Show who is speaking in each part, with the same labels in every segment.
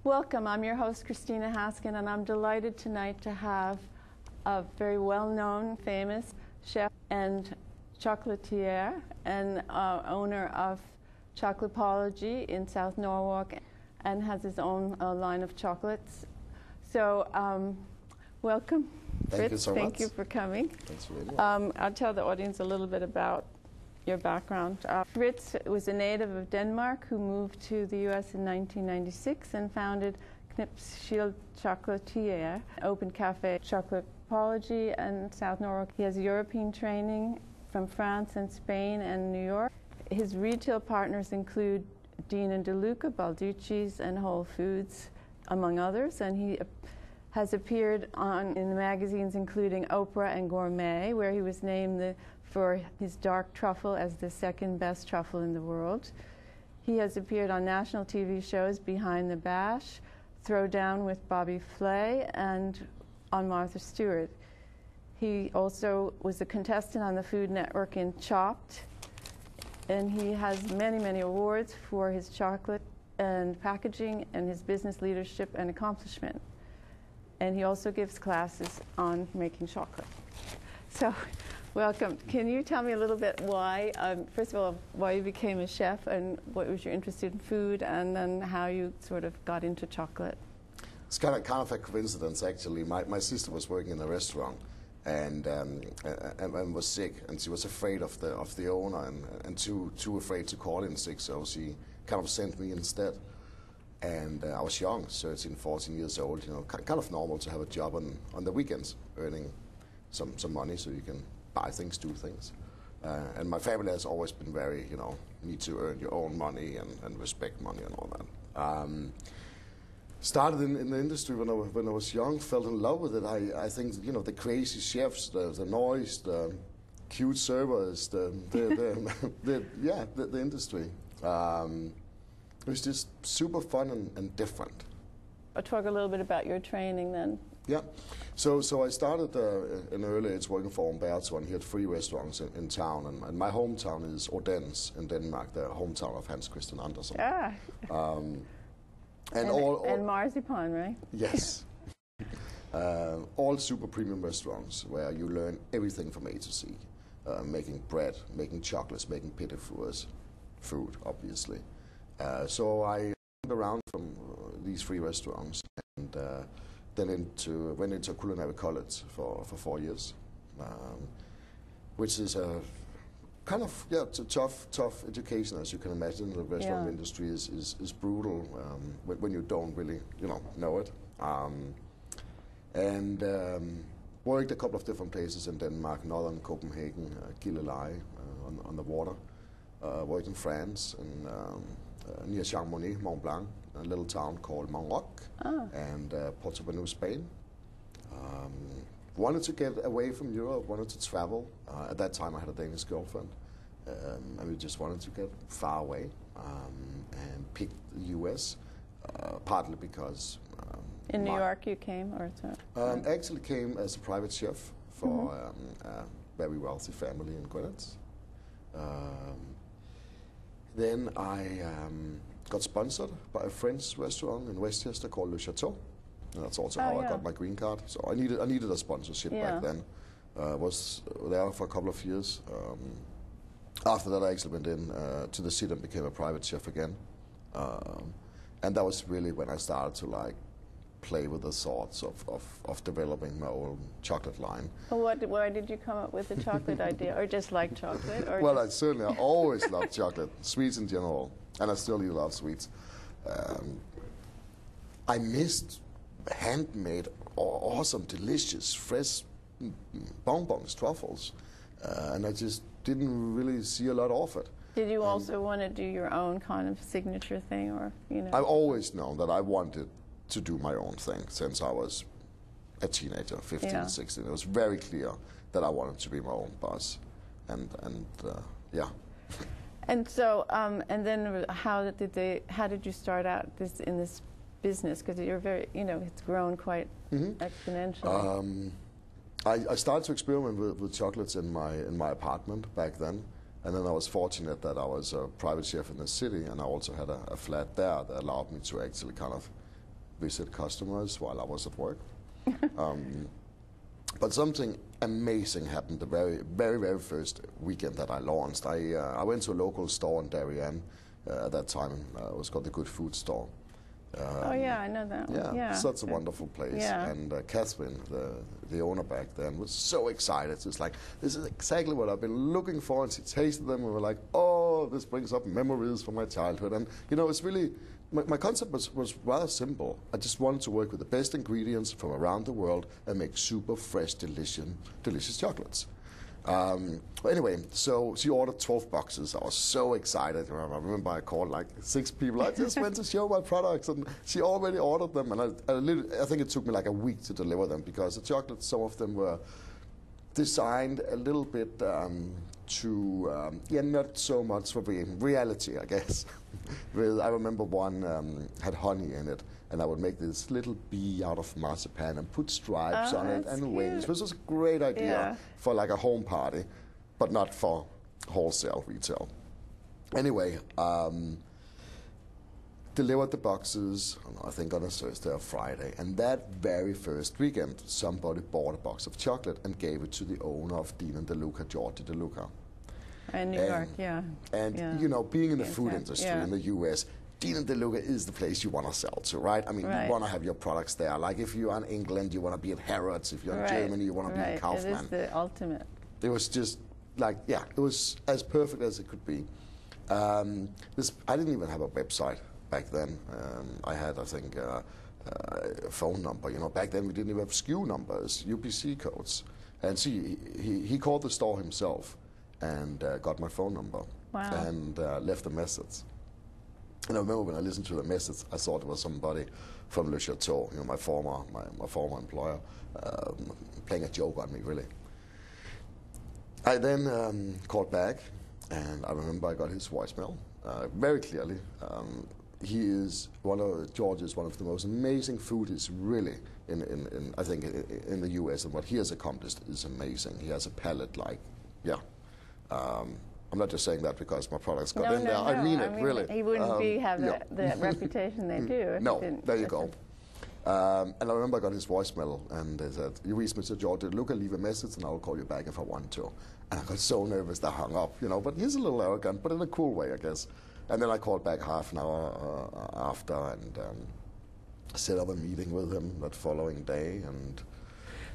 Speaker 1: Welcome. I'm your host, Christina Haskin, and I'm delighted tonight to have a very well-known, famous chef and chocolatier and owner of Chocolapologie in South Norwalk, and has his own line of chocolates. So, welcome, Fritz.
Speaker 2: Thank you so much.
Speaker 1: Thank you for coming.
Speaker 2: Thanks for being here.
Speaker 1: I'll tell the audience a little bit about your background. Fritz was a native of Denmark who moved to the U.S. in 1996 and founded KNIPSCHILDT CHOCOLATIER, opened Café Chocopologie in South Norwalk. He has European training from France and Spain and New York. His retail partners include Dean & DeLuca, Balducci's, and Whole Foods, among others, and he has appeared in magazines including Oprah and Gourmet, where he was named for his dark truffle as the second best truffle in the world. He has appeared on national TV shows Behind the Bash, Throwdown with Bobby Flay, and on Martha Stewart. He also was a contestant on the Food Network in Chopped, and he has many, many awards for his chocolate and packaging and his business leadership and accomplishment. And he also gives classes on making chocolate. So, welcome. Can you tell me a little bit why, first of all, why you became a chef and what was your interest in food, and then how you sort of got into chocolate?
Speaker 2: It's kind of a coincidence, actually. My sister was working in a restaurant and was sick, and she was afraid of the owner and too afraid to call in sick, so she kind of sent me instead. And I was young, 13, 14 years old, you know, kind of normal to have a job on the weekends, earning some money so you can buy things, do things. And my family has always been very, you know, need to earn your own money and respect money and all that. Started in the industry when I was young, fell in love with it. I think, you know, the crazy chefs, the noise, the cute servers, the industry. It was just super fun and different.
Speaker 1: I'll talk a little bit about your training then.
Speaker 2: Yeah, so I started in early age working for Umberto, and he had 3 restaurants in town, and my hometown is Odense in Denmark, the hometown of Hans Christian Andersen.
Speaker 1: Ah.
Speaker 2: And
Speaker 1: marzipan, right?
Speaker 2: Yes. All super premium restaurants where you learn everything from A to Z. Making bread, making chocolates, making petit fours, food, obviously. So I went around from these 3 restaurants and then went into culinary college for 4 years, which is a kind of tough education, as you can imagine. The restaurant industry is brutal when you don't really know it. Worked a couple of different places in Denmark, northern Copenhagen, Culinary on the water. Worked in France and near Chamonix, Mont Blanc, a little town called Montroc, and Portobello, Spain. Wanted to get away from Europe, wanted to travel. At that time I had a Danish girlfriend, and we just wanted to get far away, and picked the US, partly because...
Speaker 1: in New York you came, or so?
Speaker 2: Actually came as a private chef for a very wealthy family in Greenwich. Then I got sponsored by a French restaurant in Westchester called Le Chateau, and that's also how I got my green card. So I needed a sponsorship back then. Was there for a couple of years. After that, I actually went in to the city and became a private chef again, and that was really when I started to play with the thoughts of developing my own chocolate line.
Speaker 1: Well, why did you come up with the chocolate idea, or just like chocolate? Or
Speaker 2: well, I always loved chocolate, sweets in general, and I still do love sweets. I missed handmade, awesome, delicious, fresh bonbons, truffles, and I just didn't really see a lot of it.
Speaker 1: Did you also want to do your own kind of signature thing, or
Speaker 2: I've always known that I wanted to do my own thing since I was a teenager, 15, 16. It was very clear that I wanted to be my own boss, and yeah.
Speaker 1: And so, and then how did you start out in this business? Because you're very, it's grown quite exponentially.
Speaker 2: I started to experiment with chocolates in my apartment back then, and then I was fortunate that I was a private chef in the city, and I also had a flat there that allowed me to actually kind of visit customers while I was at work. But something amazing happened the very first weekend that I launched. I went to a local store in Darien at that time. It was called the Good Food Store.
Speaker 1: Oh yeah, I know that one.
Speaker 2: Yeah, such a wonderful place.
Speaker 1: Yeah.
Speaker 2: And Catherine, the owner back then, was so excited. It's like, this is exactly what I've been looking for. And she tasted them and we were like, oh, this brings up memories from my childhood. And you know, it's really, my concept was rather simple. I just wanted to work with the best ingredients from around the world and make super fresh, delicious chocolates. Anyway, so she ordered 12 boxes. I was so excited. I remember I called like 6 people. I just went to show my products, and she already ordered them. And I think it took me like a week to deliver them, because the chocolates, some of them were designed a little bit not so much for being reality, I guess. I remember one had honey in it, and I would make this little bee out of marzipan and put stripes on it and wings, which was a great idea for like a home party, but not for wholesale retail. Anyway, delivered the boxes, I think on a Thursday or Friday, and that very first weekend, somebody bought a box of chocolate and gave it to the owner of Dean and DeLuca, Georgie DeLuca.
Speaker 1: In New York, yeah.
Speaker 2: And you know, being in the food industry in the U.S., Dean and DeLuca is the place you want to sell to, right? I mean, you want to have your products there. Like if you're in England, you want to be at Harrods. If you're in Germany, you want to be at Kaufmann.
Speaker 1: It is the ultimate.
Speaker 2: It was just like, it was as perfect as it could be. I didn't even have a website back then. I had, I think, a phone number. You know, back then we didn't even have SKU numbers, UPC codes. And he called the store himself and got my phone number and left a message. And I remember when I listened to the message, I thought it was somebody from Le Chateau, you know, my former employer, playing a joke on me, really. I then called back, and I remember I got his voicemail very clearly. George is one of the most amazing foodies, really, I think, in the U.S. And what he has accomplished is amazing. He has a palate like, I'm not just saying that because my products got in there.
Speaker 1: No.
Speaker 2: I mean it, really.
Speaker 1: He wouldn't have the reputation they do.
Speaker 2: No, there you go. And I remember I got his voicemail, and they said, you reached Mr. George DeLuca, leave a message, and I'll call you back if I want to. And I got so nervous that I hung up, you know, but he's a little arrogant, but in a cool way, I guess. And then I called back half an hour after and set up a meeting with him that following day,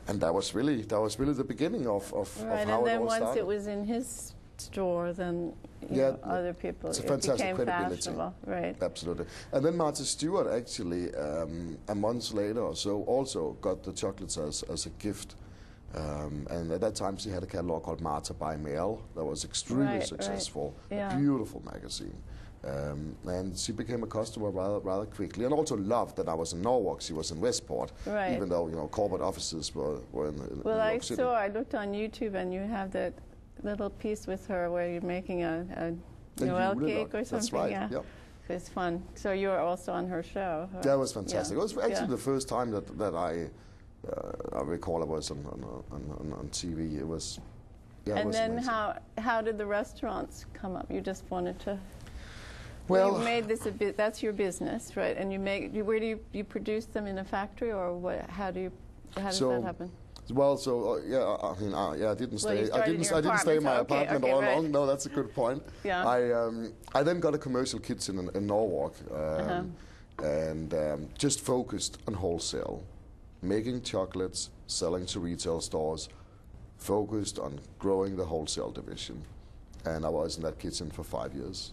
Speaker 2: and that was really the beginning of how it all started.
Speaker 1: And then once it was in his store, then you know, other people,
Speaker 2: it's a fantastic
Speaker 1: became
Speaker 2: credibility.
Speaker 1: fashionable, right?
Speaker 2: Absolutely. And then Martha Stewart actually, a month later or so, also got the chocolates as a gift. And at that time, she had a catalog called Martha by Mail that was extremely successful. A beautiful magazine. And she became a customer rather quickly, and also loved that I was in Norwalk. She was in Westport, even though, you know, corporate offices were in New York City.
Speaker 1: I looked on YouTube, and you have that little piece with her where you're making a Noel cake or something.
Speaker 2: That's right.
Speaker 1: Yeah.
Speaker 2: Yep.
Speaker 1: It's fun. So you were also on her show. Right?
Speaker 2: That was fantastic. It was actually the first time that I recall I was on TV. It was. Yeah,
Speaker 1: and
Speaker 2: it was
Speaker 1: then
Speaker 2: amazing.
Speaker 1: how did the restaurants come up? You just wanted to.
Speaker 2: Well,
Speaker 1: you made this a bit. That's your business, right? And where do you produce them in a factory, or what? How does that happen?
Speaker 2: Well, so I didn't stay.
Speaker 1: I
Speaker 2: didn't stay in my apartment all along. No, that's a good point.
Speaker 1: Yeah.
Speaker 2: I then got a commercial kitchen in Norwalk, and just focused on wholesale, making chocolates, selling to retail stores, focused on growing the wholesale division, and I was in that kitchen for 5 years.